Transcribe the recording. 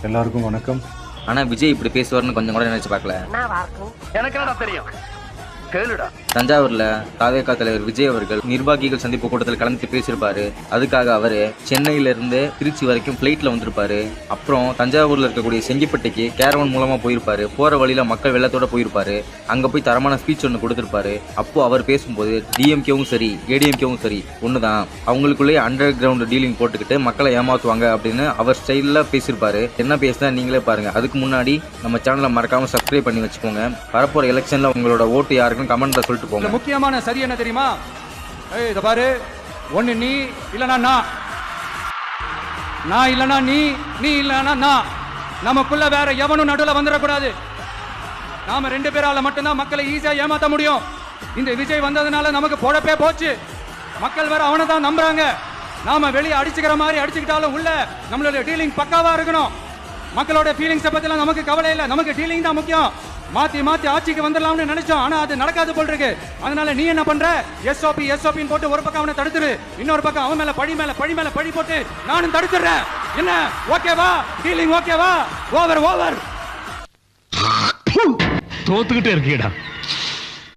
எல்லாருக்கும் வணக்கம். ஆனால் விஜய் இப்படி பேசுவார்னு கொஞ்சம் கூட நினைச்சு பார்க்கல. எனக்கு என்னடா தெரியும், கேளுடா. தஞ்சாவூர்ல தாவேகா தலைவர் விஜய் அவர்கள் நிர்வாகிகள் சந்திப்பு கூட்டத்தில் கலந்து பேசியிருப்பாரு. அதுக்காக அவரு சென்னையில இருந்து திருச்சி வரைக்கும் பிளைட்ல வந்திருப்பாரு. அப்புறம் தஞ்சாவூர்ல இருக்கக்கூடிய செங்கிப்பட்டிக்கு கேரவன் மூலமா போயிருப்பாரு. போற வழியில மக்கள் வெள்ளத்தோட போயிருப்பாரு. அங்க போய் தரமான ஸ்பீச் ஒன்று கொடுத்திருப்பாரு. அப்போ அவர் பேசும்போது டிஎம்கேவும் சரி ஏடிஎம்கேவும் சரி ஒண்ணுதான், அவங்களுக்குள்ளேயே அண்டர் கிரவுண்ட் டீலிங் போட்டுக்கிட்டு மக்களை ஏமாத்துவாங்க அப்படின்னு அவர் ஸ்டைல்ல பேசியிருப்பாரு. என்ன பேசினா நீங்களே பாருங்க. அதுக்கு முன்னாடி நம்ம சேனலை மறக்காம சப்ஸ்கிரைப் பண்ணி வச்சுக்கோங்க. வரப்போற எலெக்ஷன்ல உங்களோட ஓட்டு யாருக்கும் கமெண்ட்ல சொல்லிட்டு போங்க. முக்கியமான சரி என்ன தெரியுமா? இத பாரு, ஒண்ணு நீ இல்லனா நான் இல்லனா நீ இல்லனா நான். நமக்குள்ள வேற எவனும் நடுவுல வந்துடக்கூடாது. நாம ரெண்டு பேரால மட்டும்தான் மக்களை ஈஸியா ஏமாத்த முடியும். இந்த விஜய் வந்ததுனால நமக்கு பொழப்பே போச்சு. மக்கள் வேற அவனை தான் நம்புறாங்க. நாம வெளியே அடிச்சுக்கிற மாதிரி அடிச்சுக்கிட்டாலும் உள்ள நம்மளுடைய டீலிங் பக்காவா இருக்கணும். மக்களோட ஃபீலிங்ஸை பத்திலாம் நமக்கு கவலை இல்லை. நமக்கு டீலிங் தான் முக்கியம். மாத்தி ஆட்சிக்கு வந்துடலாம்னு நினைச்சோம், ஆனா அது நடக்காது போல் இருக்கு. அதனால நீ என்ன பண்ற? எஸ்ஓபின்னு போட்டு ஒரு பக்கம் அவனை தடுத்துரு, இன்னொரு பக்கம் அவன் மேல பழி போட்டு நானும் தடுத்துறேன். என்ன ஓகேவா? டீலிங் ஓகேவா? ஓவர். தோத்துக்கிட்டே இருக்கீடா.